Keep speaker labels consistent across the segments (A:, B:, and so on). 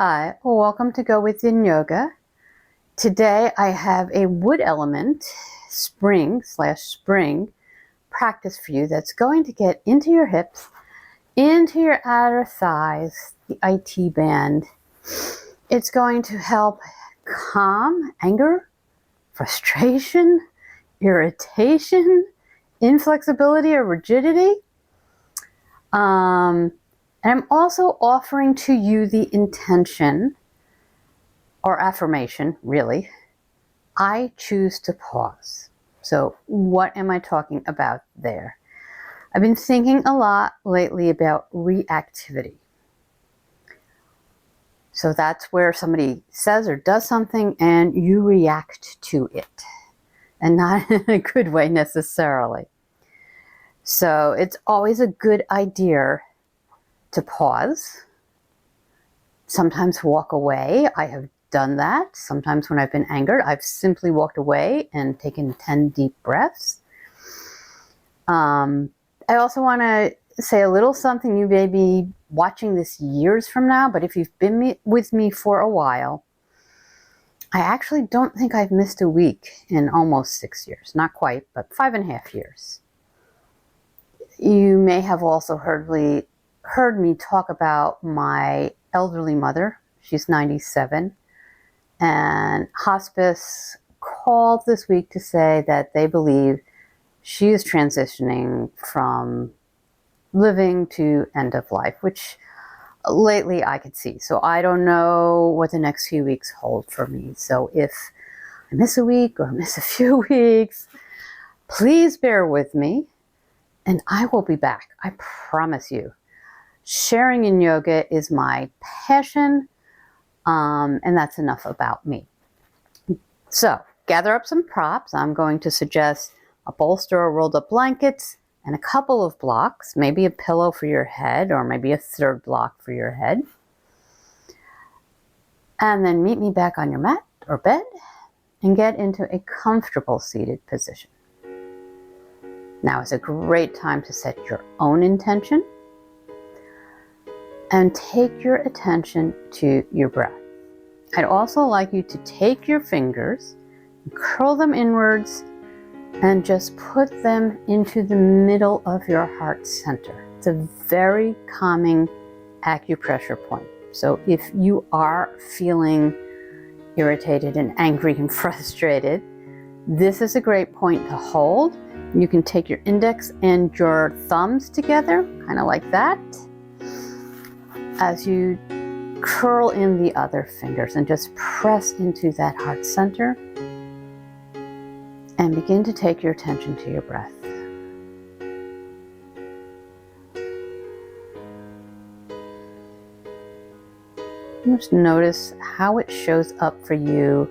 A: Hi, welcome to Go with Yin Yoga. Today I have a wood element, spring practice for you that's going to get into your hips, into your outer thighs, the IT band. It's going to help calm anger, frustration, irritation, inflexibility or rigidity. And I'm also offering to you the intention or affirmation, really. I choose to pause. So what am I talking about there? I've been thinking a lot lately about reactivity. So that's where somebody says or does something and you react to it, and not in a good way necessarily. So it's always a good idea to pause. Sometimes walk away. I have done that. Sometimes when I've been angered, I've simply walked away and taken 10 deep breaths. I also want to say a little something. You may be watching this years from now, but if you've been with me for a while, I actually don't think I've missed a week in almost 6 years. Not quite, but 5.5 years. You may have also heard me talk about my elderly mother. She's 97. And hospice called this week to say that they believe she is transitioning from living to end of life, which lately I could see. So I don't know what the next few weeks hold for me. So if I miss a week or miss a few weeks, please bear with me and I will be back. I promise you. Sharing in yoga is my passion. And that's enough about me. So gather up some props. I'm going to suggest a bolster or rolled up blankets and a couple of blocks, maybe a pillow for your head or maybe a third block for your head. And then meet me back on your mat or bed and get into a comfortable seated position. Now is a great time to set your own intention and take your attention to your breath. I'd also like you to take your fingers, curl them inwards, and just put them into the middle of your heart center. It's a very calming acupressure point. So if you are feeling irritated and angry and frustrated, this is a great point to hold. You can take your index and your thumbs together, kind of like that, as you curl in the other fingers and just press into that heart center and begin to take your attention to your breath. Just notice how it shows up for you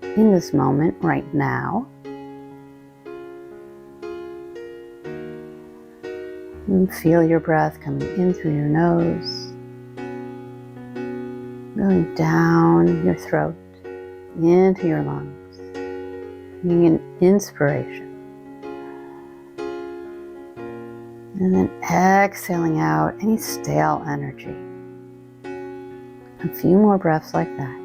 A: in this moment right now. And feel your breath coming in through your nose, going down your throat, into your lungs, being an inspiration. And then exhaling out any stale energy. A few more breaths like that.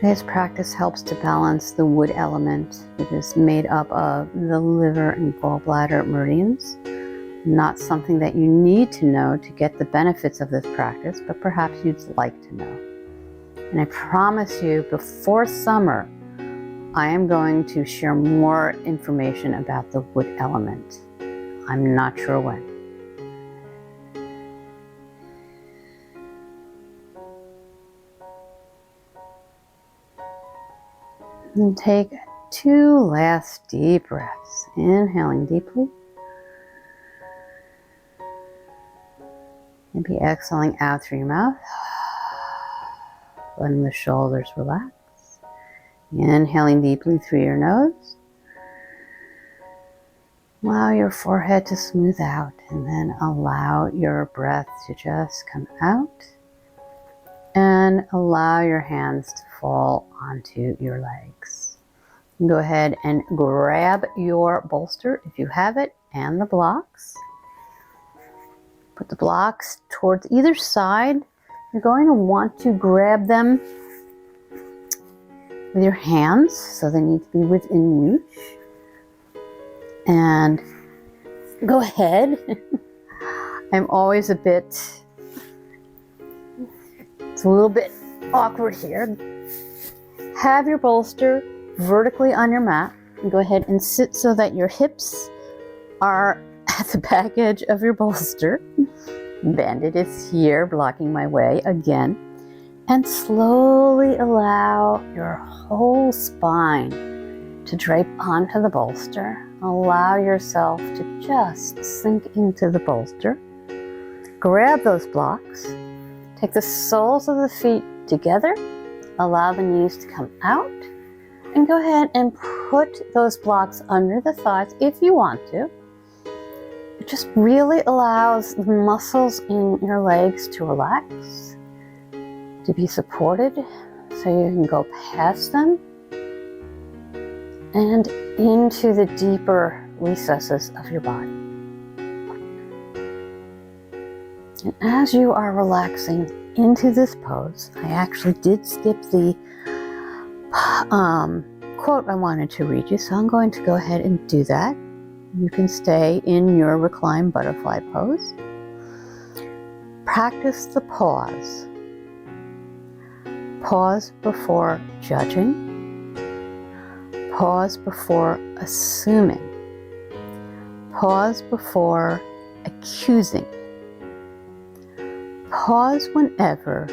A: Today's practice helps to balance the wood element. It is made up of the liver and gallbladder meridians. Not something that you need to know to get the benefits of this practice, but perhaps you'd like to know. And I promise you, before summer, I am going to share more information about the wood element. I'm not sure when. And take 2 last deep breaths. Inhaling deeply. Maybe exhaling out through your mouth. Letting the shoulders relax. Inhaling deeply through your nose. Allow your forehead to smooth out and then allow your breath to just come out. And allow your hands to fall onto your legs. Go ahead and grab your bolster if you have it and the blocks. Put the blocks towards either side. You're going to want to grab them with your hands, so they need to be within reach. And go ahead. I'm always it's a little bit awkward here. Have your bolster vertically on your mat, and go ahead and sit so that your hips are at the back edge of your bolster. Bandit is here blocking my way again. And slowly allow your whole spine to drape onto the bolster. Allow yourself to just sink into the bolster. Grab those blocks. Take the soles of the feet together. Allow the knees to come out. And go ahead and put those blocks under the thighs if you want to. It just really allows the muscles in your legs to relax, to be supported, so you can go past them and into the deeper recesses of your body. And as you are relaxing into this pose, I actually did skip the quote I wanted to read you, so I'm going to go ahead and do that. You can stay in your reclined butterfly pose. Practice the pause. Pause before judging. Pause before assuming. Pause before accusing. Pause whenever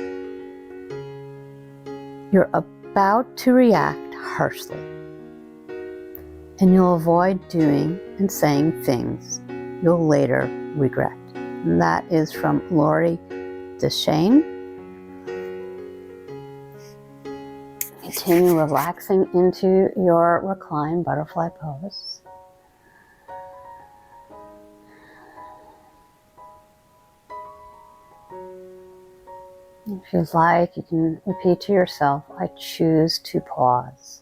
A: you're about to react harshly, and you'll avoid doing and saying things you'll later regret. And that is from Lori Deshane. Continue relaxing into your reclined butterfly pose. If you like, you can repeat to yourself, I choose to pause.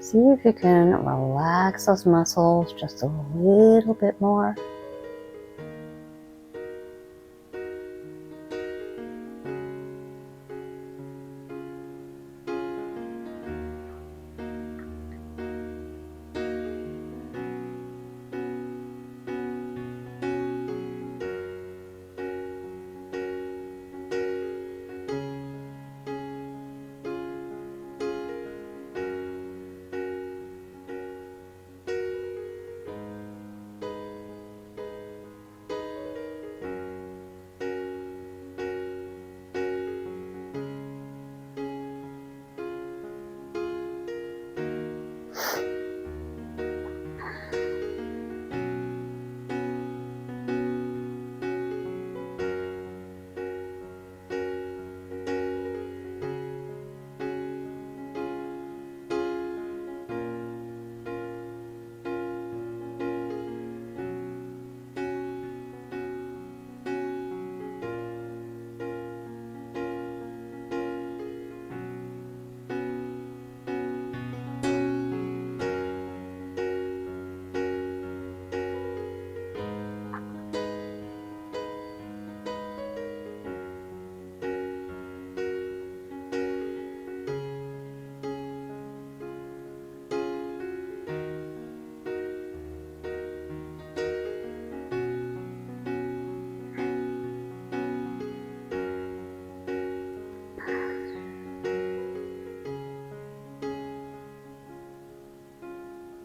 A: See if you can relax those muscles just a little bit more.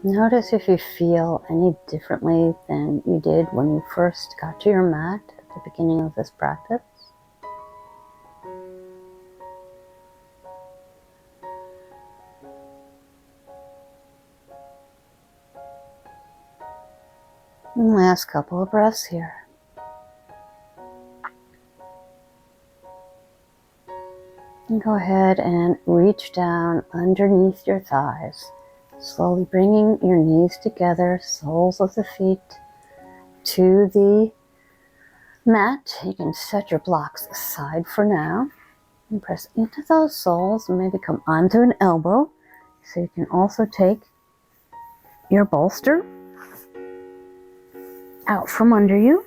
A: Notice if you feel any differently than you did when you first got to your mat at the beginning of this practice. And last couple of breaths here. And go ahead and reach down underneath your thighs, slowly bringing your knees together, soles of the feet to the mat. You can set your blocks aside for now and press into those soles and maybe come onto an elbow. So you can also take your bolster out from under you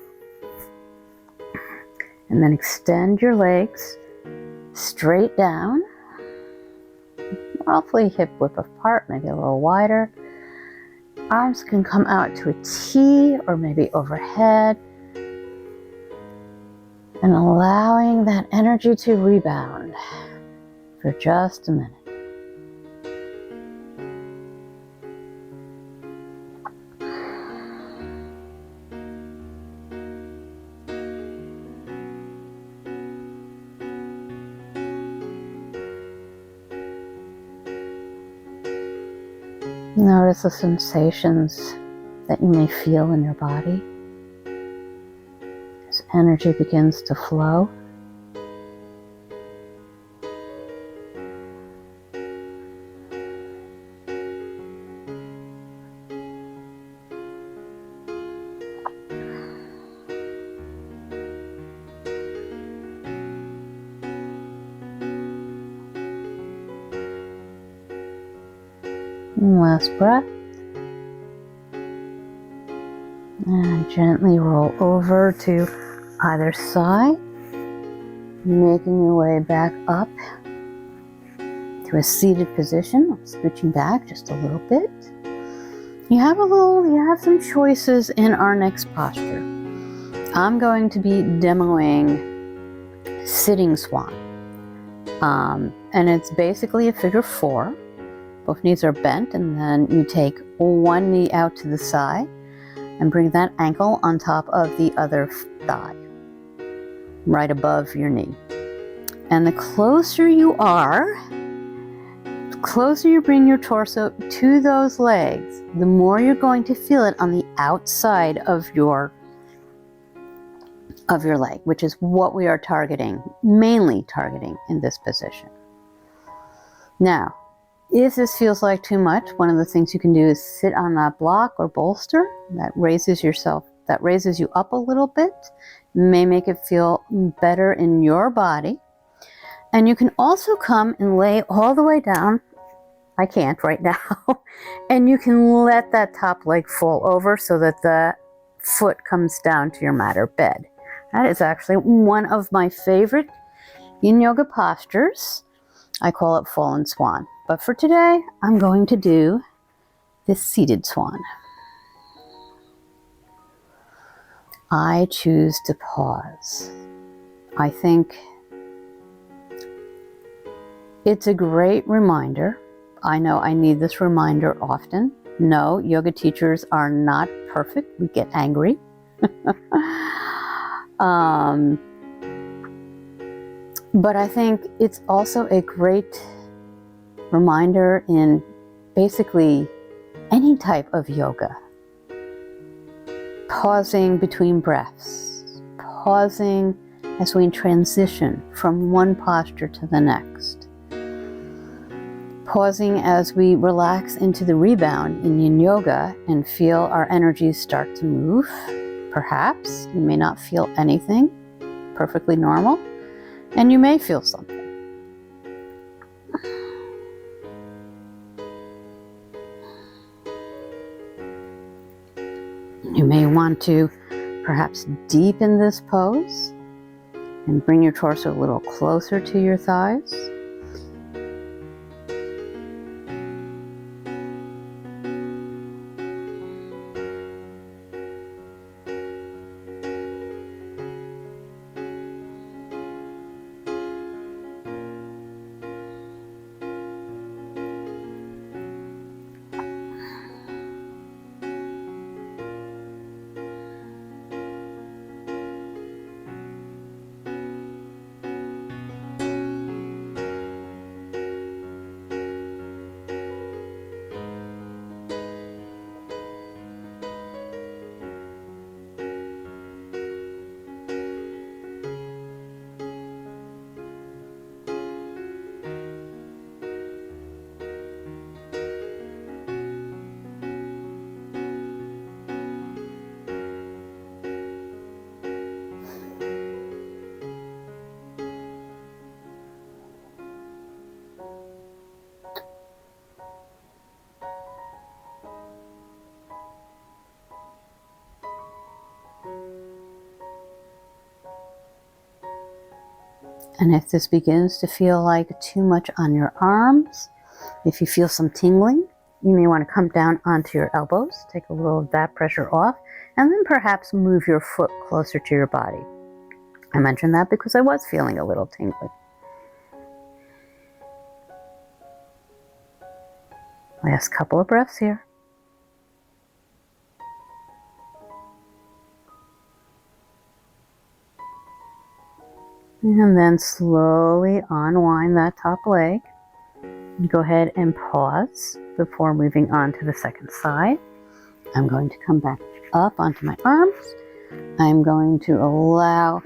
A: and then extend your legs straight down, roughly hip width apart, maybe a little wider. Arms can come out to a T or maybe overhead, and allowing that energy to rebound for just a minute. Notice the sensations that you may feel in your body as energy begins to flow. And last breath. And gently roll over to either side, making your way back up to a seated position, scooching back just a little bit. You have some choices in our next posture. I'm going to be demoing sitting swan. And it's basically a figure 4. Both knees are bent, and then you take one knee out to the side and bring that ankle on top of the other thigh, right above your knee. And the closer you are, the closer you bring your torso to those legs, the more you're going to feel it on the outside of your leg, which is what we are mainly targeting in this position. Now, if this feels like too much, one of the things you can do is sit on that block or bolster that raises you up a little bit, may make it feel better in your body. And you can also come and lay all the way down. I can't right now. And you can let that top leg fall over so that the foot comes down to your mat or bed. That is actually one of my favorite Yin Yoga postures. I call it Fallen Swan. But for today, I'm going to do this seated swan. I choose to pause. I think it's a great reminder. I know I need this reminder often. No, yoga teachers are not perfect. We get angry. But I think it's also a great reminder in basically any type of yoga. Pausing between breaths, pausing as we transition from one posture to the next, pausing as we relax into the rebound in Yin Yoga and feel our energies start to move. Perhaps you may not feel anything, perfectly normal, and you may feel something. You may want to perhaps deepen this pose and bring your torso a little closer to your thighs. And if this begins to feel like too much on your arms, if you feel some tingling, you may want to come down onto your elbows, take a little of that pressure off, and then perhaps move your foot closer to your body. I mentioned that because I was feeling a little tingling. Last couple of breaths here. And then slowly unwind that top leg. Go ahead and pause before moving on to the second side. I'm going to come back up onto my arms. I'm going to allow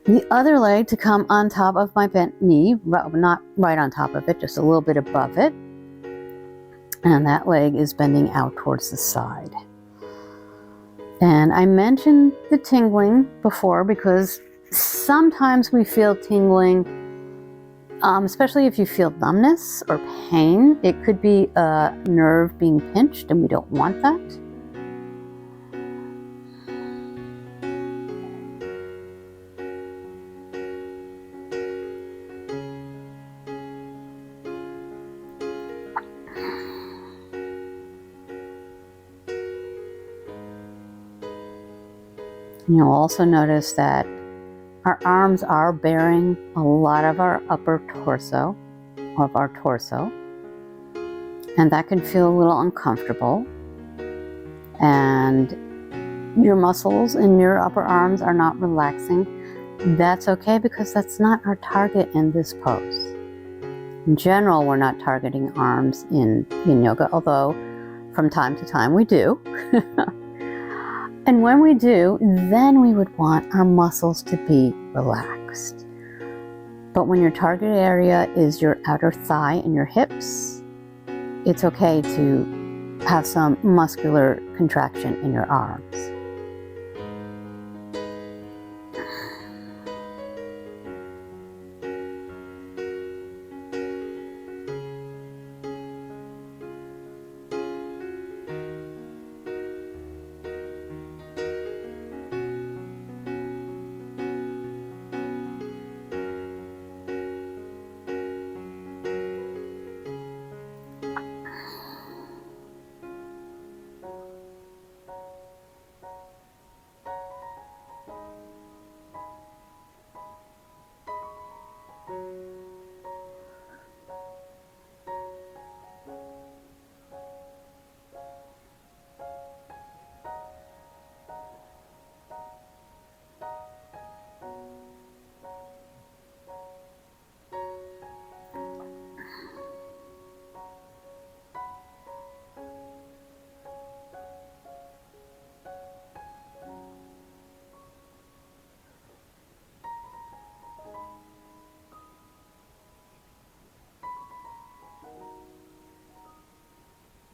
A: the other leg to come on top of my bent knee, not right on top of it, just a little bit above it. And that leg is bending out towards the side. And I mentioned the tingling before because sometimes we feel tingling, especially if you feel numbness or pain. It could be a nerve being pinched, and we don't want that. You'll also notice that our arms are bearing a lot of our upper torso, and that can feel a little uncomfortable. And your muscles in your upper arms are not relaxing. That's okay, because that's not our target in this pose. In general, we're not targeting arms in Yin Yoga, although from time to time we do. And when we do, then we would want our muscles to be relaxed. But when your target area is your outer thigh and your hips, it's okay to have some muscular contraction in your arms.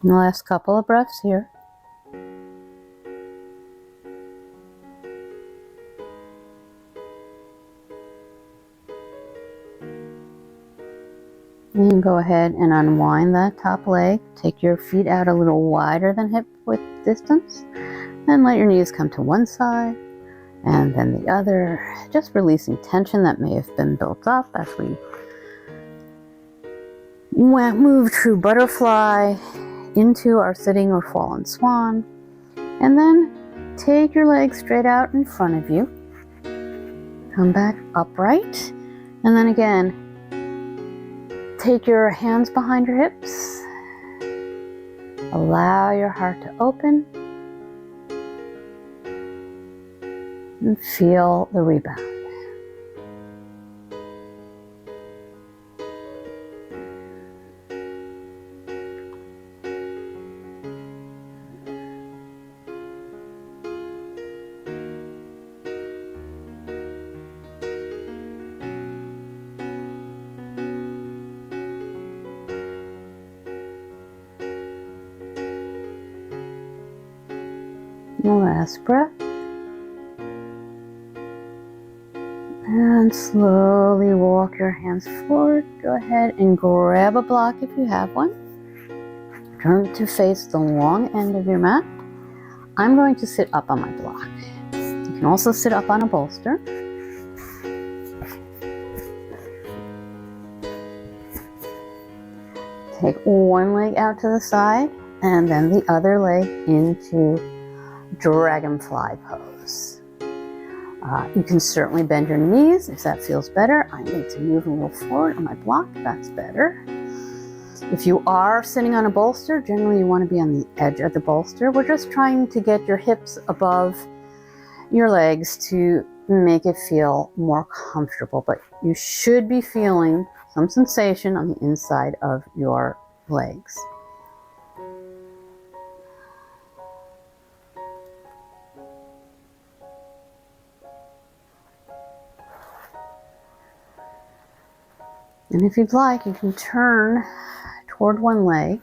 A: And the last couple of breaths here. And go ahead and unwind that top leg. Take your feet out a little wider than hip width distance. And let your knees come to one side and then the other. Just releasing tension that may have been built up as we moved through butterfly into our sitting or fallen swan. And then take your legs straight out in front of you. Come back upright. And then again, take your hands behind your hips. Allow your heart to open. And feel the rebound. The last breath. And slowly walk your hands forward. Go ahead and grab a block if you have one. Turn to face the long end of your mat. I'm going to sit up on my block. You can also sit up on a bolster. Take one leg out to the side and then the other leg into Dragonfly Pose. You can certainly bend your knees if that feels better. I need to move a little forward on my block. That's better. If you are sitting on a bolster, generally you want to be on the edge of the bolster. We're just trying to get your hips above your legs to make it feel more comfortable, but you should be feeling some sensation on the inside of your legs. And if you'd like, you can turn toward one leg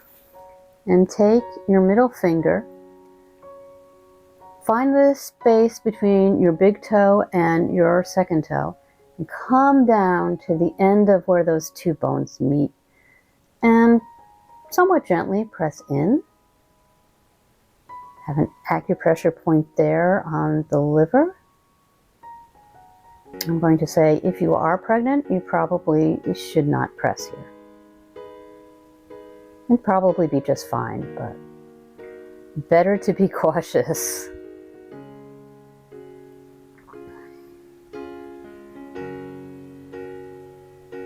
A: and take your middle finger, find the space between your big toe and your second toe, and come down to the end of where those two bones meet, and somewhat gently press in. Have an acupressure point there on the liver. I'm going to say, if you are pregnant, you probably should not press here. You'd probably be just fine, but better to be cautious.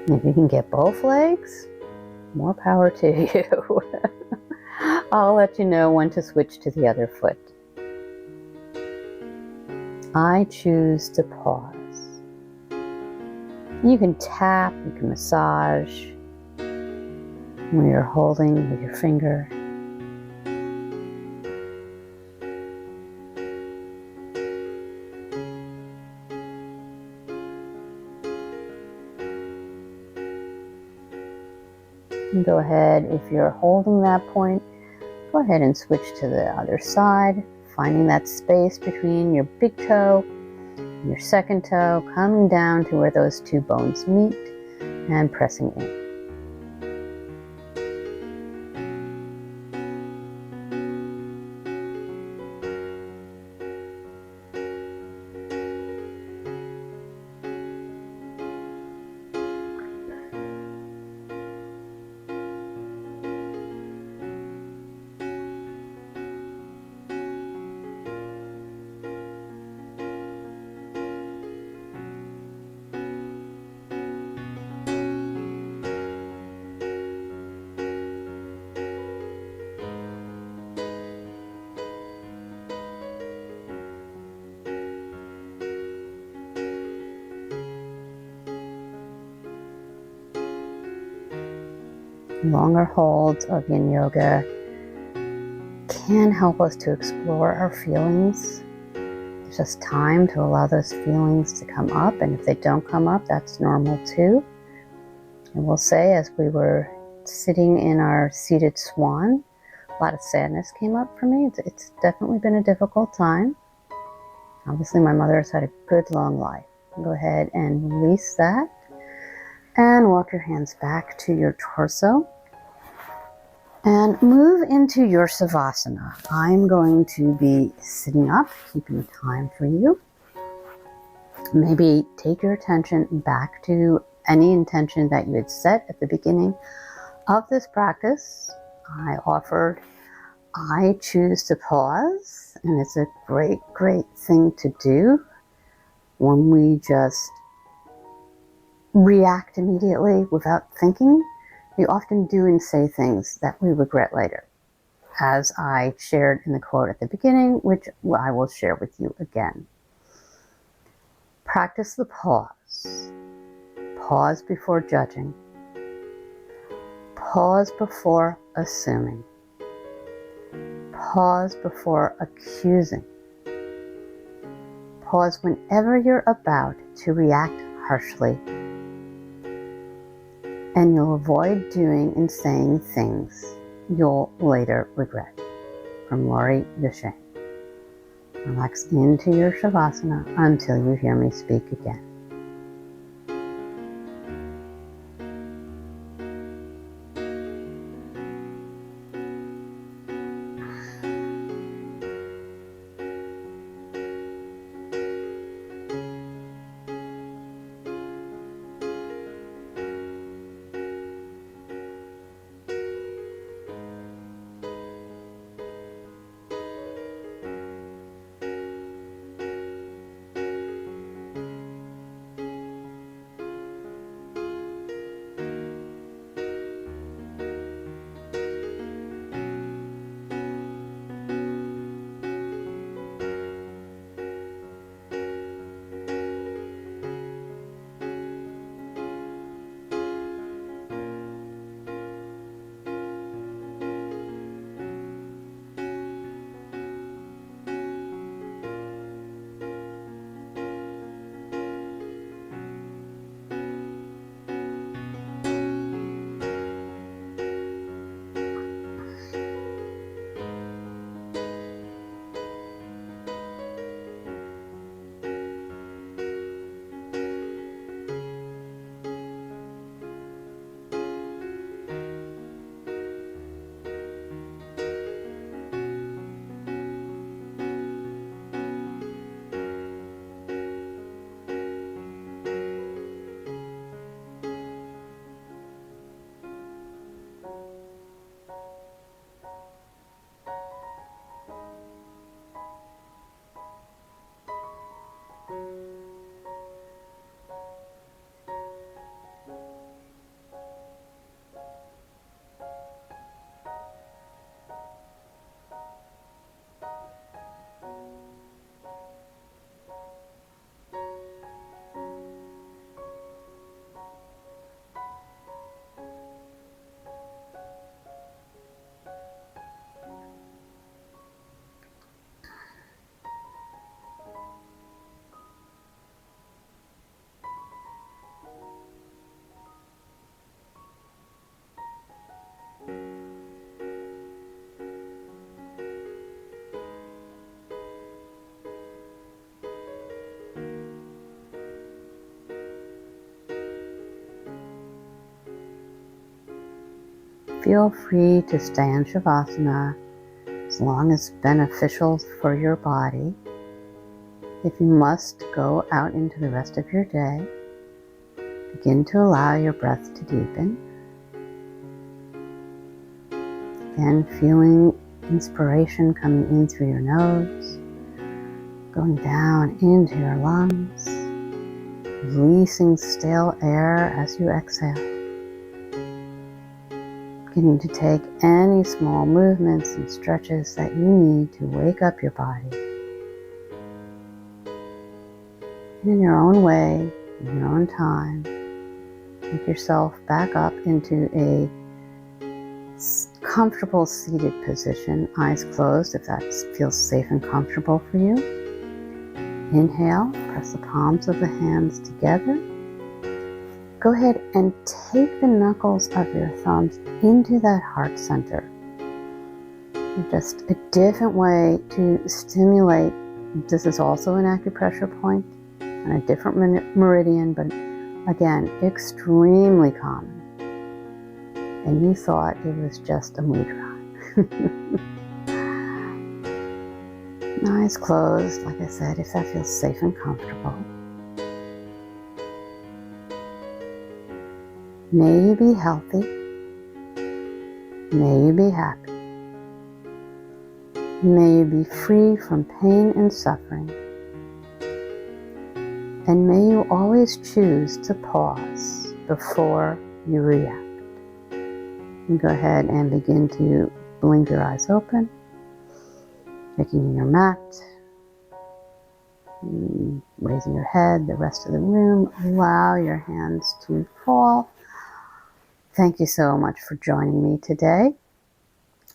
A: If you can get both legs, more power to you. I'll let you know when to switch to the other foot. I choose to pause. You can tap, you can massage when you're holding with your finger. And go ahead, if you're holding that point, go ahead and switch to the other side, finding that space between your big toe and your second toe, coming down to where those two bones meet and pressing in. Longer holds of Yin Yoga can help us to explore our feelings. It's just time to allow those feelings to come up, and if they don't come up, that's normal too. And we'll say, as we were sitting in our seated Swan, a lot of sadness came up for me. It's definitely been a difficult time. Obviously, my mother has had a good long life. Go ahead and release that. And walk your hands back to your torso. And move into your Savasana. I'm going to be sitting up, keeping time for you. Maybe take your attention back to any intention that you had set at the beginning of this practice. I offered, I choose to pause, and it's a great, great thing to do when we just react immediately without thinking. We often do and say things that we regret later, as I shared in the quote at the beginning, which I will share with you again. Practice the pause. Pause before judging. Pause before assuming. Pause before accusing. Pause whenever you're about to react harshly. And you'll avoid doing and saying things you'll later regret. From Lori Deshain. Relax into your Shavasana until you hear me speak again. feel free to stay in Savasana as long as it's beneficial for your body. If you must go out into the rest of your day, begin to allow your breath to deepen. Again, feeling inspiration coming in through your nose, going down into your lungs, releasing stale air as you exhale. Beginning to take any small movements and stretches that you need to wake up your body. And in your own way, in your own time, make yourself back up into a comfortable seated position, eyes closed if that feels safe and comfortable for you. Inhale, press the palms of the hands together. Go ahead and take the knuckles of your thumbs into that heart center. Just a different way to stimulate. This is also an acupressure point on a different meridian, but again, extremely common. And you thought it was just a mudra. Eyes closed, like I said, if that feels safe and comfortable. May you be healthy. May you be happy. May you be free from pain and suffering. And may you always choose to pause before you react. You go ahead and begin to blink your eyes open, checking your mat, raising your head, the rest of the room. Allow your hands to fall. Thank you so much for joining me today.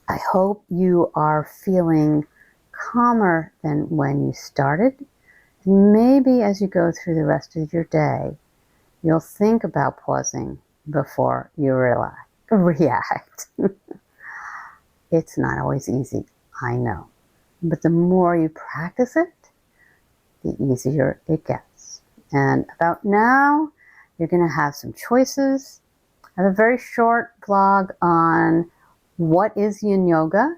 A: I hope you are feeling calmer than when you started. And maybe as you go through the rest of your day, you'll think about pausing before you react. It's not always easy, I know. But the more you practice it, the easier it gets. And about now, you're going to have some choices. I have a very short vlog on what is Yin Yoga.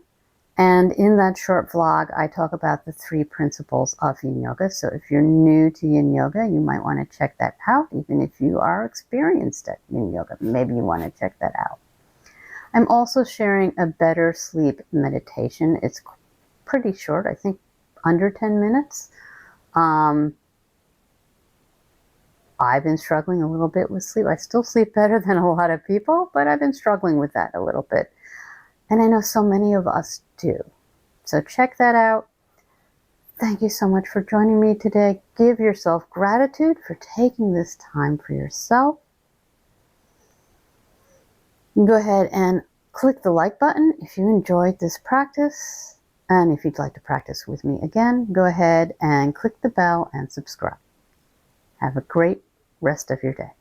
A: And in that short vlog, I talk about the 3 principles of Yin Yoga. So if you're new to Yin Yoga, you might want to check that out. Even if you are experienced at Yin Yoga, maybe you want to check that out. I'm also sharing a better sleep meditation. It's pretty short, I think under 10 minutes. I've been struggling a little bit with sleep. I still sleep better than a lot of people, but I've been struggling with that a little bit. And I know so many of us do. So check that out. Thank you so much for joining me today. Give yourself gratitude for taking this time for yourself. You can go ahead and click the like button if you enjoyed this practice. And if you'd like to practice with me again, go ahead and click the bell and subscribe. Have a great rest of your day.